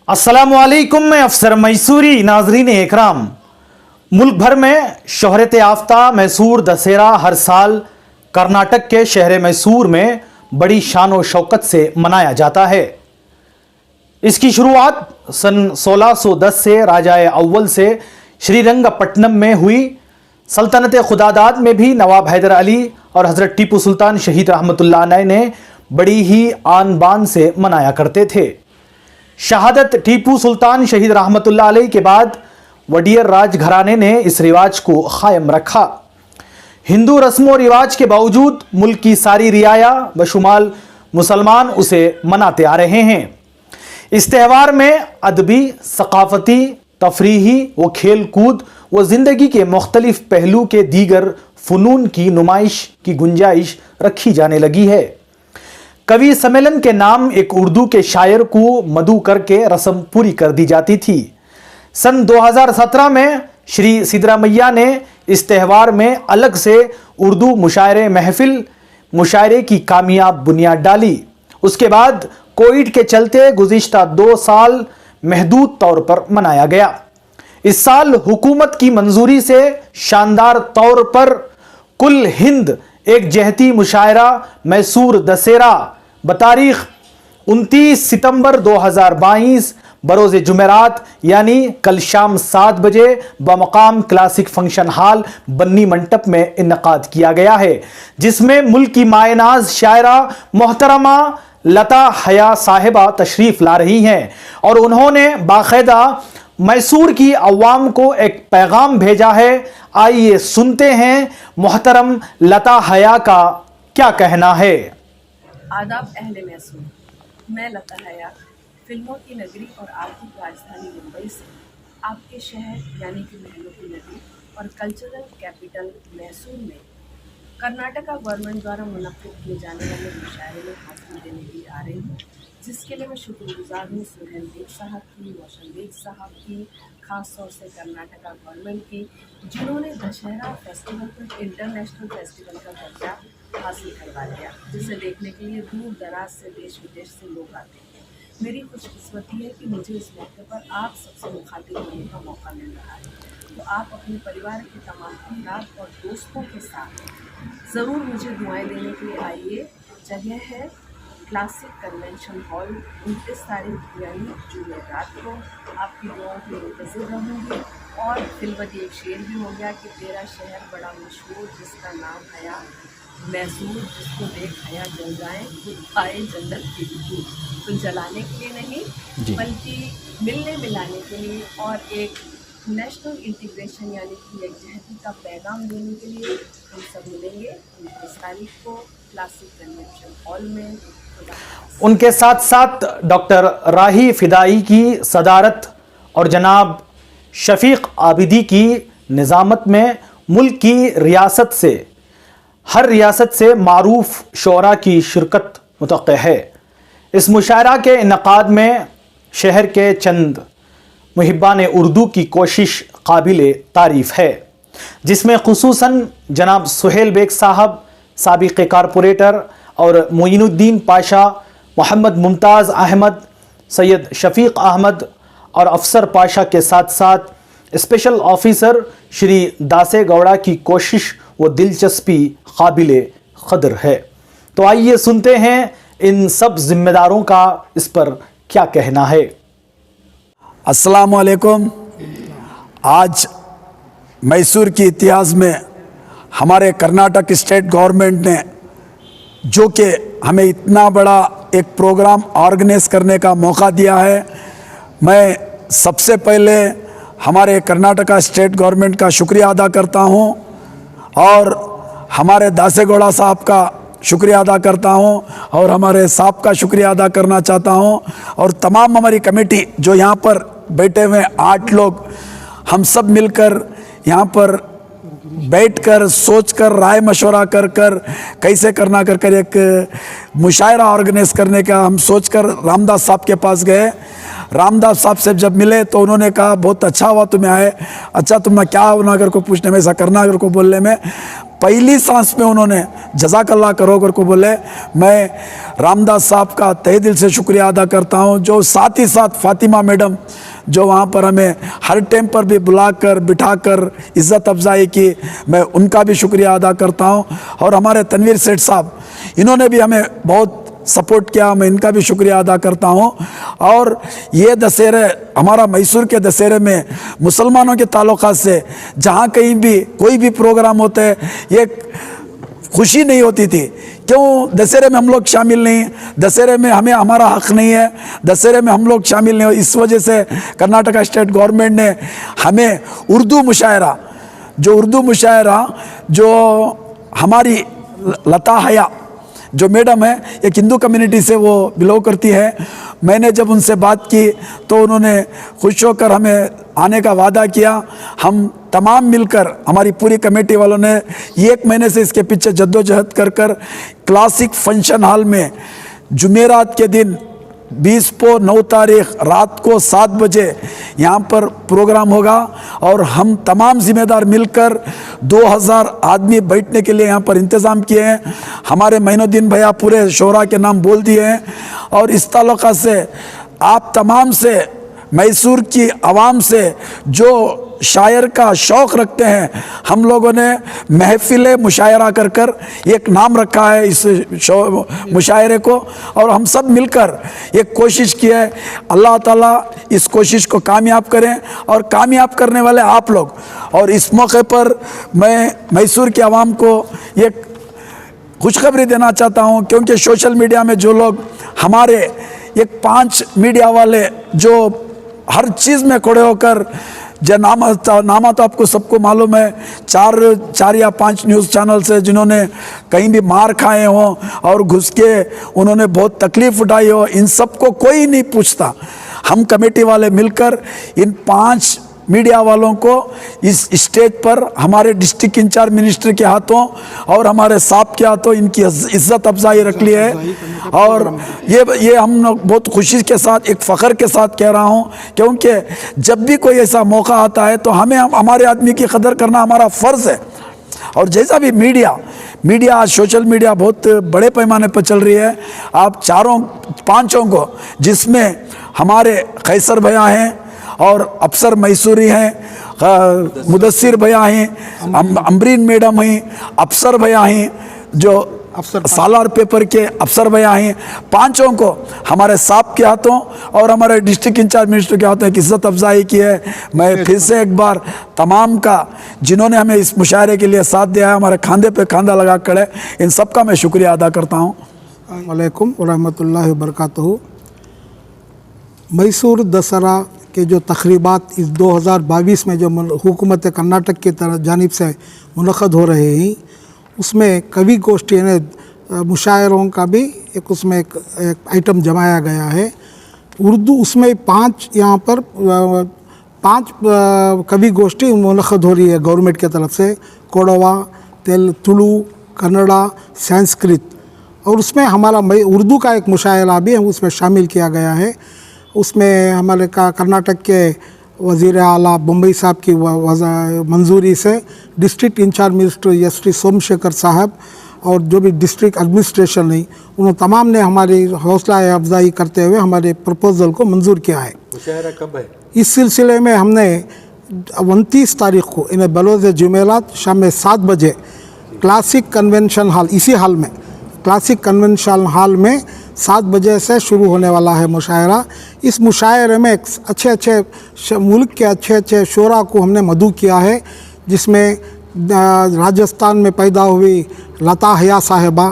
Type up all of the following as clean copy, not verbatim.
अस्सलामुअलैकुम, मैं अफसर मैसूरी। नाजरीन इकराम, मुल्क भर में शोहरत याफ्ता मैसूर दशहरा हर साल कर्नाटक के शहर मैसूर में बड़ी शान और शौकत से मनाया जाता है। इसकी शुरुआत सन 1610 से राजाए अव्वल से श्रीरंगपट्टनम में हुई। सल्तनत खुदादाद में भी नवाब हैदर अली और हज़रत टीपू सुल्तान शहीद रहमतुल्लाह अलैह ने बड़ी ही आन बान से मनाया करते थे। शहादत टीपू सुल्तान शहीद रहमतुल्लाह अलैह के बाद वडियर राज घराने ने इस रिवाज को कायम रखा। हिंदू रस्मों और रिवाज के बावजूद मुल्क की सारी रियाया बशुमाल मुसलमान उसे मनाते आ रहे हैं। इस त्यौहार में अदबी, सकाफती, तफरीही व खेल कूद व ज़िंदगी के मुख्तलिफ पहलू के दीगर फ़नून की नुमाइश की गुंजाइश रखी जाने लगी है। कवि सम्मेलन के नाम एक उर्दू के शायर को मदऊ करके रस्म पूरी कर दी जाती थी। सन 2017 में श्री सिद्धरामैया ने इस त्यौहार में अलग से उर्दू मुशायरे महफिल मुशायरे की कामयाब बुनियाद डाली। उसके बाद कोविड के चलते गुज़िश्ता 2 साल महदूद तौर पर मनाया गया। इस साल हुकूमत की मंजूरी से शानदार तौर पर कुल हिंद एक जहती मुशायरा मैसूर दशहरा बतारीख 29 सितंबर 2022 बरोज़ जुमेरात यानी कल शाम 7 बजे बमकाम क्लासिक फंक्शन हॉल बन्नी मंटप में इन्नकाद किया गया है, जिसमें मुल्क की मायनाज शायरा मोहतरमा लता हया साहिबा तशरीफ ला रही हैं और उन्होंने बाकायदा मैसूर की अवाम को एक पैगाम भेजा है। आइए सुनते हैं मोहतरम लता हया का क्या कहना है। आदाब अहले मैसूर, मैं लता हया फिल्मों की नगरी और आर्थिक राजधानी मुंबई से आपके शहर यानी कि महलों की नगरी और कल्चरल कैपिटल मैसूर में कर्नाटका गवर्नमेंट द्वारा मुनक्किद किए जाने वाले मुशायरे में हाजिरी देने के लिए आ रही हूँ, जिसके लिए मैं शुक्रगुजार हूँ सुहेल बेग साहब की, रोशन बेग साहब की, ख़ास तौर से कर्नाटका गवर्नमेंट की, जिन्होंने दशहरा फेस्टिवल को इंटरनेशनल फेस्टिवल का दर्जा हासिल करवा दिया, जिसे देखने के लिए दूर दराज से देश विदेश से लोग आते हैं। मेरी खुशकिस्मती है कि मुझे इस मौके पर आप सबसे मुखातिब होने का मौका मिल रहा है। तो आप अपने परिवार के तमाम अफराद और दोस्तों के साथ ज़रूर मुझे दुआएं देने के लिए आइए। जगह है क्लासिक कन्वेंशन हॉल, 29 तारीख यानी जुमेरात को। आपकी दुआओं के मुंतज़िर रहूँगी। और फिलवती एक शेर भी हो गया कि तेरा शहर बड़ा मशहूर जिसका नाम हया मैसूर, जिसको देख हया जल जाए खुद पाए जन्नत की दूर। तो जलाने के लिए नहीं बल्कि मिलने मिलाने के लिए और एक नेशनल इंटीग्रेशन यानी कि एक जहती का पैगाम देने के लिए हम सब मिलेंगे 29 तारीख को क्लासिक कन्वेंशन हॉल में। उनके साथ साथ डॉक्टर राही फिदाई की सदारत और जनाब शफीक आबिदी की निज़ामत में मुल्क की हर रियासत से मारूफ शोरा की शिरकत मुतक़्क़े है। इस मुशायरा के इनक़ाद में शहर के चंद मुहिब्बान उर्दू की कोशिश काबिल तारीफ़ है, जिसमें खुसूसन जनाब सुहेल बेग साहब, साबिक़ कारपोरेटर, और मोइनुद्दीन पाशा, मोहम्मद मुमताज़ अहमद, सैयद शफीक अहमद और अफसर पाशा के साथ साथ स्पेशल ऑफिसर श्री दासे गौड़ा की कोशिश व दिलचस्पी काबिल क़द्र है। तो आइए सुनते हैं इन सब जिम्मेदारों का इस पर क्या कहना है। अस्सलाम वालेकुम। आज मैसूर के इतिहास में हमारे कर्नाटक स्टेट गवर्नमेंट ने जो कि हमें इतना बड़ा एक प्रोग्राम ऑर्गेनाइज करने का मौका दिया है, मैं सबसे पहले हमारे कर्नाटका स्टेट गवर्नमेंट का शुक्रिया अदा करता हूं और हमारे दासेगौड़ा साहब का शुक्रिया अदा करता हूं और हमारे साहब का शुक्रिया अदा करना चाहता हूं और तमाम हमारी कमेटी जो यहाँ पर बैठे हुए 8 लोग, हम सब मिलकर यहाँ पर बैठकर सोचकर राय मशवरा कर कैसे करना कर एक मुशायरा ऑर्गेनाइज करने का हम सोचकर रामदास साहब के पास गए। रामदास साहब से जब मिले तो उन्होंने कहा बहुत अच्छा हुआ तुम्हें आए, अच्छा तुम्हें क्या होना अगर को पूछने में, ऐसा करना अगर को बोलने में, पहली सांस में उन्होंने जज़ाकल्लाह करो कर को बोले। मैं रामदास साहब का तहे दिल से शुक्रिया अदा करता हूं, जो साथ ही साथ फातिमा मैडम जो वहाँ पर हमें हर टाइम पर भी बुलाकर बिठाकर इज़्ज़त अफजाई की, मैं उनका भी शुक्रिया अदा करता हूँ। और हमारे तनवीर सेठ साहब, इन्होंने भी हमें बहुत सपोर्ट किया, मैं इनका भी शुक्रिया अदा करता हूँ। और ये दशहरे, हमारा मैसूर के दशहरे में मुसलमानों के ताल्लुकात से जहाँ कहीं भी कोई भी प्रोग्राम होते हैं, ये खुशी नहीं होती थी, क्यों दशहरे में हम लोग शामिल नहीं, दशहरे में हमें हमारा हक़ नहीं है, दशहरे में हम लोग शामिल नहीं हो। इस वजह से कर्नाटका स्टेट गवर्नमेंट ने हमें उर्दू मुशायरा जो हमारी लता हया जो मैडम है, एक हिंदू कम्युनिटी से वो बिलोंग करती है, मैंने जब उनसे बात की तो उन्होंने खुश होकर हमें आने का वादा किया। हम तमाम मिलकर, हमारी पूरी कमेटी वालों ने 1 महीने से इसके पीछे जद्दोजहद कर क्लासिक फंक्शन हॉल में जुमेरात के दिन 20/9 तारीख रात को 7 बजे यहाँ पर प्रोग्राम होगा। और हम तमाम जिम्मेदार मिलकर 2000 आदमी बैठने के लिए यहाँ पर इंतज़ाम किए हैं। हमारे मईनुद्दीन भैया पूरे शोरा के नाम बोल दिए हैं। और इस ताल्लुक़ से आप तमाम से, मैसूर की आवाम से जो शायर का शौक़ रखते हैं, हम लोगों ने महफिल मुशायरा कर एक नाम रखा है इस मुशायरे को। और हम सब मिलकर एक कोशिश की है, अल्लाह ताला इस कोशिश को कामयाब करें और कामयाब करने वाले आप लोग। और इस मौके पर मैं मैसूर की आवाम को एक खुशखबरी देना चाहता हूं, क्योंकि सोशल मीडिया में जो लोग हमारे एक 5 मीडिया वाले जो हर चीज़ में खड़े होकर नामा तो आपको सबको मालूम है, 4 या 5 न्यूज़ चैनल से जिन्होंने कहीं भी मार खाए हों और घुस के उन्होंने बहुत तकलीफ़ उठाई हो, इन सबको कोई नहीं पूछता। हम कमेटी वाले मिलकर इन 5 मीडिया वालों को इस स्टेज पर हमारे डिस्ट्रिक्ट इंचार्ज मिनिस्टर के हाथों और हमारे साहब के हाथों इनकी इज़्ज़त अफजाई रख ली है। और ये हम लोग बहुत खुशी के साथ, एक फ़ख्र के साथ कह रहा हूँ, क्योंकि जब भी कोई ऐसा मौका आता है तो हमें हमारे आदमी की कदर करना हमारा फ़र्ज़ है। और जैसा भी मीडिया आज सोशल मीडिया बहुत बड़े पैमाने पर चल रही है, आप 4-5 को, जिसमें हमारे कैसर भैया हैं और अफसर मैसूरी हैं, मुदस्सिर भैया हैं, अम्बरीन मैडम हैं, अफसर भैया हैं, जो सालार पेपर के अफसर भैया हैं, 5 को हमारे साहब के हाथों और हमारे डिस्ट्रिक्ट इंचार्ज मिनिस्टर के हाथों एक इज़्ज़त अफजाई की है। मैं फिर से एक बार तमाम का, जिन्होंने हमें इस मुशायरे के लिए साथ दिया है, हमारे खांधे पे खांधा लगा खड़े, इन सब का मैं शुक्रिया अदा करता हूँ। वालेकुम वरहमतुल्लाहि वबरकातुहू। मैसूर दशहरा के जो तक़रीबात इस 2022 में जो हुकूमत कर्नाटक की तरफ जानिब से मुनक़द हो रहे हैं, उसमें कवि गोष्ठी यानी मुशायरों का भी एक उसमें एक आइटम जमाया गया है। उर्दू उसमें 5 यहाँ पर 5 कवि गोष्ठी मुनक़द हो रही है गवर्नमेंट की तरफ से, कोडवा, तुलु, कन्नड़ा, संस्कृत। और उसमें हमारा उर्दू का एक मुशायरा भी है, उसमें शामिल किया गया है। उसमें हमारे कर्नाटक के वज़ीर आला बम्बई साहब की मंजूरी से district incharge minister S T. Somashekar साहब और जो भी डिस्ट्रिक्ट एडमिनिस्ट्रेशन है, उन तमाम ने हमारी हौसला अफजाई करते हुए हमारे प्रपोज़ल को मंजूर किया है। मुशायरा कब है? इस सिलसिले में हमने 29 तारीख को इन्हें बलोज जुमेरात शाम में 7 बजे क्लासिक कन्वेंशन हॉल, इसी हॉल में क्लासिक कन्वेंशन हॉल में 7 बजे से शुरू होने वाला है मुशायरा। इस मुशायरे में अच्छे मुल्क के अच्छे शोरा को हमने मदऊ किया है, जिसमें राजस्थान में पैदा हुई लता हया साहिबा,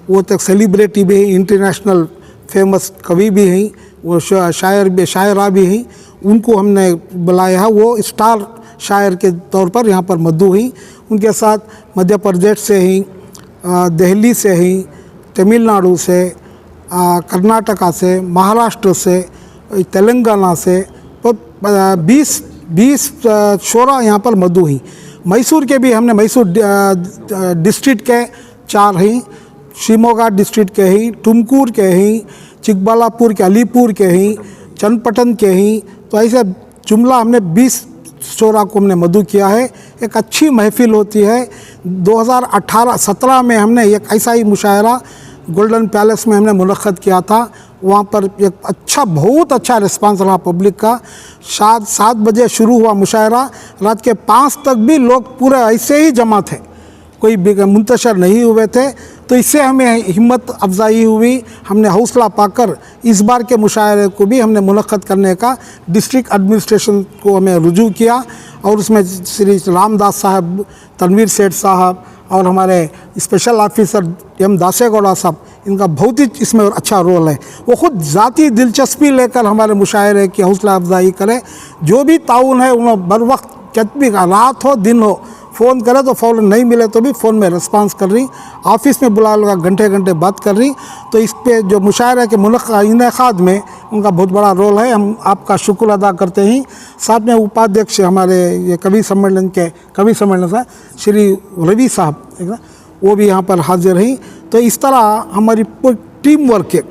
वो तक सेलिब्रिटी भी हैं, इंटरनेशनल फेमस कवि भी हैं, वो शायरा भी हैं, उनको हमने बुलाया है। वो स्टार शायर के तौर पर यहाँ पर मदऊ हैं। उनके साथ मध्य प्रदेश से ही, दिल्ली से ही, तमिलनाडु से, कर्नाटका से, महाराष्ट्र से, तेलंगाना से 20 शोरा यहाँ पर मदऊ हैं। मैसूर के भी हमने मैसूर डिस्ट्रिक्ट के 4 हैं, शिमोगा डिस्ट्रिक्ट के हैं, तुमकुर के हैं, चिकबल्लापुर के, अलीपुर के हैं, चन्नपटन के ही, तो ऐसे जुमला हमने 20 शोरा को हमने मदऊ किया है। एक अच्छी महफिल होती है। 2018-17 में हमने एक ऐसा ही मुशायरा गोल्डन पैलेस में हमने मुनक़्क़द किया था। वहाँ पर एक अच्छा, बहुत अच्छा रिस्पांस रहा पब्लिक का। 7 बजे शुरू हुआ मुशायरा, रात के 5 तक भी लोग पूरे ऐसे ही जमा थे, कोई मुंतशर नहीं हुए थे। तो इससे हमें हिम्मत अफजाई हुई, हमने हौसला पाकर इस बार के मुशायरे को भी हमने मुनक़्क़द करने का डिस्ट्रिक्ट एडमिनिस्ट्रेशन को हमें रुजू किया। और उसमें श्री रामदास साहब, तनवीर सेठ साहब और हमारे स्पेशल ऑफिसर एम दासेगौड़ा साहब, इनका बहुत ही इसमें अच्छा रोल है। वो खुद ज़ाती दिलचस्पी लेकर हमारे मुशायरे की हौसला अफजाई करें। जो भी ताउन है उन्होंने बर वक्त, कितनी रात हो दिन हो, फ़ोन करे तो फ़ौरन, नहीं मिले तो भी फ़ोन में रिस्पांस कर रही, ऑफिस में बुला लगा घंटे घंटे बात कर रही। तो इस पे जो मुशायरा के इनेकाद में उनका बहुत बड़ा रोल है। हम आपका शुक्र अदा करते हैं। साथ में उपाध्यक्ष हमारे ये कवि सम्मेलन से श्री रवि साहब, वो भी यहाँ पर हाजिर रही। तो इस तरह हमारी पूरी टीम वर्क है।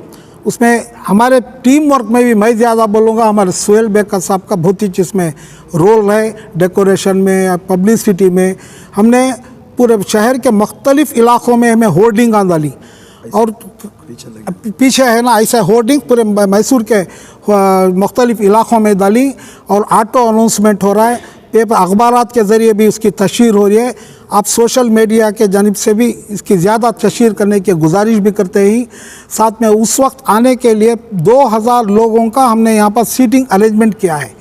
उसमें हमारे टीम वर्क में भी मैं ज़्यादा बोलूँगा, हमारे सुहेल बेकर साहब का बहुत ही इसमें रोल है। डेकोरेशन में, पब्लिसिटी में हमने पूरे शहर के मुख्तलिफ़ इलाक़ों में हमें होर्डिंग डाली। और पीछे है ना, ऐसे होर्डिंग पूरे मैसूर के मुख्तलिफ़ इलाक़ों में डाली। और ऑटो अनाउंसमेंट हो रहा है, पेपर अखबारात के ज़रिए भी उसकी तशहीर हो रही है। आप सोशल मीडिया के जानिब से भी इसकी ज़्यादा तशहीर करने की गुजारिश भी करते हैं। साथ में उस वक्त आने के लिए 2000 लोगों का हमने यहाँ पर सीटिंग अरेंजमेंट किया है।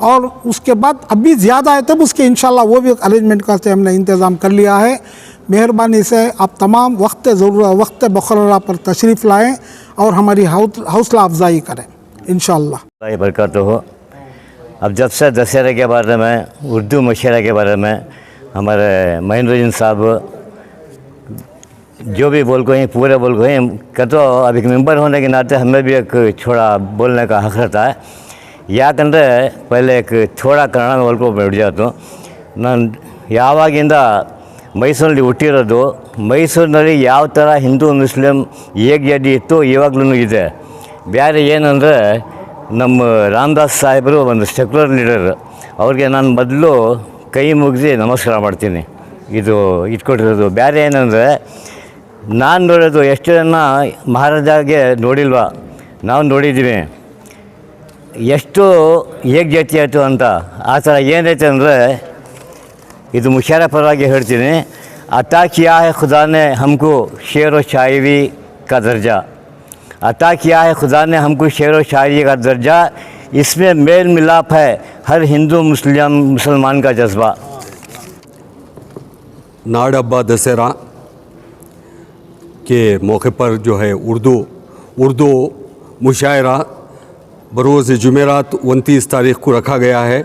और उसके बाद अभी ज़्यादा है तब उसके इंशाल्लाह वो भी अरेंजमेंट का हमने इंतज़ाम कर लिया है। मेहरबानी से आप तमाम वक्त मुक़र्ररा पर तशरीफ़ लाएँ और हमारी हौसला अफजाई करें इंशाल्लाह। बरकत हो। अब जब से दशहरे के बारे में, उर्दू मुशायरे के बारे में हमारे महेंद्र साहब जो भी बोल को पूरे बोल को का, तो अब एक मेंबर होने के नाते हमें भी एक थोड़ा बोलने का हक रहता है। ಯಾಕಂದರೆ ಪಹಲೆ ಥೋड़ा ಕನ್ನಡ ಹೇಳ್ಕೊಂಡು ಬಿಡ್ಜಾತು। ನಾನು ಯಾವಾಗಿಂದ ಮೈಸೂರಲ್ಲಿ ಹುಟ್ಟಿರೋದು, ಮೈಸೂರಿನಲ್ಲಿ ಯಾವ ಥರ ಹಿಂದೂ ಮುಸ್ಲಿಂ ಏಕಜಾತಿ ಇತ್ತು ಇವಾಗಲೂ ಇದೆ। ಬೇರೆ ಏನಂದರೆ ನಮ್ಮ ರಾಮದಾಸ್ ಸಾಹೇಬರು ಒಂದು ಸೆಕ್ಯುಲರ್ ಲೀಡರ್, ಅವ್ರಿಗೆ ನಾನು ಮೊದಲು ಕೈ ಮುಗಿಸಿ ನಮಸ್ಕಾರ ಮಾಡ್ತೀನಿ, ಇದು ಇಟ್ಕೊಟ್ಟಿರೋದು। ಬೇರೆ ಏನಂದರೆ ನಾನು ನೋಡೋದು ಎಷ್ಟು ಜನ ಮಹಾರಾಜಾಗೆ ನೋಡಿಲ್ವಾ, ನಾವು ನೋಡಿದ್ದೀವಿ ಎಷ್ಟು ಏಕಜಾತಿ ಆಯಿತು ಅಂತ। ಆ ಥರ ಏನೈತೆ ಅಂದರೆ ಇದು ಮುಷಾರ ಪರವಾಗಿ ಹೇಳ್ತೀನಿ, अता किया है खुदा ने हमको शेर व शायरी का दर्जा, अता किया है खुदा ने हमको शेर व शायरी का दर्जा, इसमें मेल मिलाप है हर हिंदू मुसलमान का जज्बा। नाड़ हब्बा दशहरा के मौके पर जो है उर्दू मुशायरा बरोज़ जुमेरात 29 तारीख़ को रखा गया है।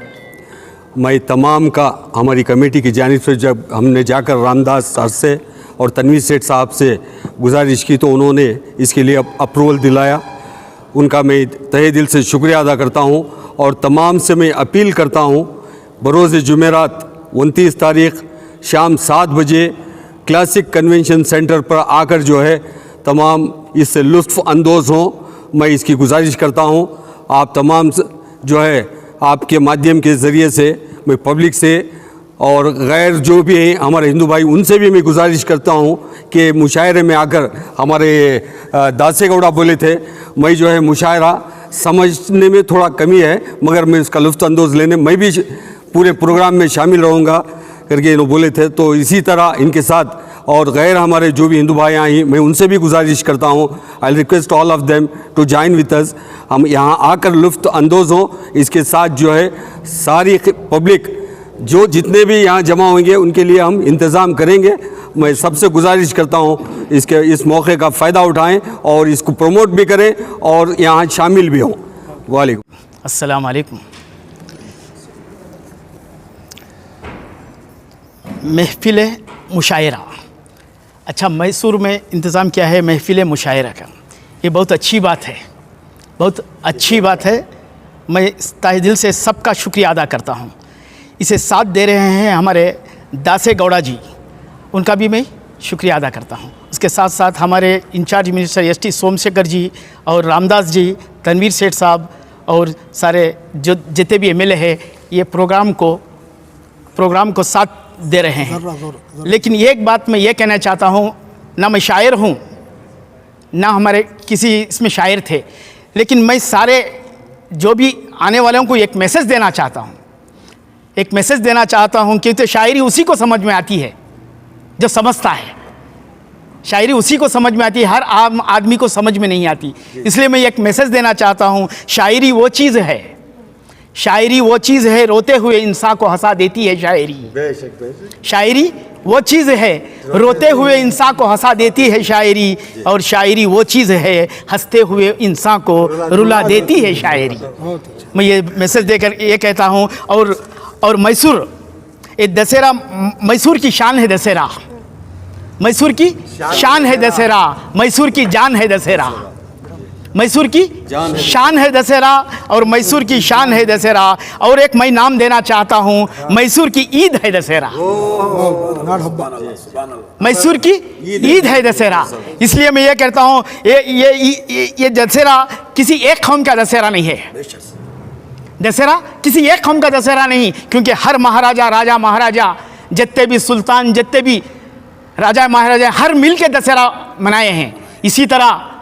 मैं तमाम का हमारी कमेटी की जानिब से जब हमने जाकर रामदास साहब से और तनवीर सेठ साहब से गुजारिश की तो उन्होंने इसके लिए अप्रूवल दिलाया। उनका मैं तहे दिल से शुक्रिया अदा करता हूँ। और तमाम से मैं अपील करता हूँ, बरोज़ जुमेरात 29 तारीख़ शाम 7 बजे क्लासिक कन्वेंशन सेंटर पर आकर जो है तमाम इससे लुत्फ़ अंदोज़ हों, मैं इसकी गुजारिश करता हूँ। आप तमाम जो है आपके माध्यम के ज़रिए से मैं पब्लिक से और गैर जो भी हैं हमारे हिंदू भाई उनसे भी मैं गुजारिश करता हूँ कि मुशायरे में आकर, हमारे दासेगौड़ा बोले थे, मैं जो है मुशायरा समझने में थोड़ा कमी है मगर मैं इसका लुत्फ़ अंदोज़ लेने मैं भी पूरे प्रोग्राम में शामिल रहूँगा करके इन्होंने बोले थे। तो इसी तरह इनके साथ और गैर हमारे जो भी हिंदू भाई आई मैं उनसे भी गुजारिश करता हूँ, I request all of them to join with us. हम यहाँ आकर लुत्फ़ अंदोज़ हों। इसके साथ जो है सारी पब्लिक जो जितने भी यहाँ जमा होंगे उनके लिए हम इंतज़ाम करेंगे। मैं सबसे गुजारिश करता हूँ इस मौके का फ़ायदा उठाएँ और इसको प्रमोट भी करें और यहाँ शामिल भी हों। वालेकुम अस्सलाम वालेकुम। महफ़िल मुशायरा, अच्छा मैसूर में इंतज़ाम किया है महफ़िल मुशायरा का, ये बहुत अच्छी बात है, बहुत अच्छी बात है। मैं तहे दिल से सबका शुक्रिया अदा करता हूँ। इसे साथ दे रहे हैं हमारे दासेगौड़ा जी, उनका भी मैं शुक्रिया अदा करता हूँ। उसके साथ साथ हमारे इंचार्ज मिनिस्टर एसटी सोमशेखर जी और रामदास जी, तनवीर सेठ साहब और सारे जो जितने भी एमएलए है ये प्रोग्राम को साथ दे रहे हैं। लेकिन एक बात मैं ये कहना चाहता हूँ, ना मैं शायर हूँ ना हमारे किसी इसमें शायर थे, लेकिन मैं सारे जो भी आने वालों को एक मैसेज देना चाहता हूँ, एक मैसेज देना चाहता हूँ कि तो शायरी उसी को समझ में आती है जो समझता है। शायरी उसी को समझ में आती है, हर आम आदमी को समझ में नहीं आती। इसलिए मैं एक मैसेज देना चाहता हूँ, शायरी वो चीज़ है, शायरी वो चीज़ है, रोते हुए इंसान को हंसा देती है शायरी। शायरी वो चीज़ है, रोते हुए इंसान को हंसा देती है शायरी, और शायरी वो चीज़ है, हंसते हुए इंसान को रुला देती है शायरी। मैं ये मैसेज देकर ये कहता हूँ। और मैसूर, ये दशहरा मैसूर की शान है, दशहरा मैसूर की शान है, दशहरा मैसूर की जान है, दशहरा मैसूर की शान है दशहरा, और मैसूर की शान है दशहरा। और एक मैं नाम देना चाहता हूँ, मैसूर की ईद है दशहरा, मैसूर की ईद है दशहरा। इसलिए मैं ये कहता हूँ, ये दशहरा किसी एक कौम का दशहरा नहीं है, दशहरा किसी एक कौम का दशहरा नहीं, क्योंकि हर महाराजा, राजा महाराजा, जितने भी सुल्तान, जितने भी राजा महाराजा, हर मिल के दशहरा मनाए हैं। इसी तरह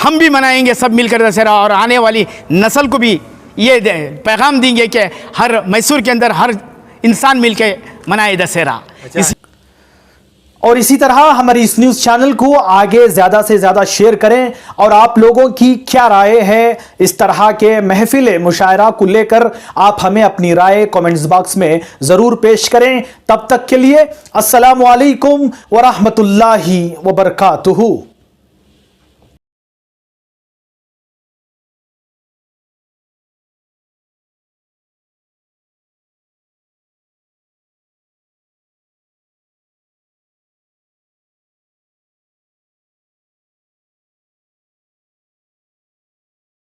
हम भी मनाएंगे सब मिलकर दशहरा, और आने वाली नस्ल को भी ये पैगाम देंगे कि हर मैसूर के अंदर हर इंसान मिलकर मनाए दशहरा। और इसी तरह हमारे इस न्यूज़ चैनल को आगे ज़्यादा से ज़्यादा शेयर करें। और आप लोगों की क्या राय है इस तरह के महफिल मुशायरा को लेकर, आप हमें अपनी राय कमेंट्स बॉक्स में ज़रूर पेश करें। तब तक के लिए अस्सलामु अलैकुम व रहमतुल्लाहि व बरकातुहू।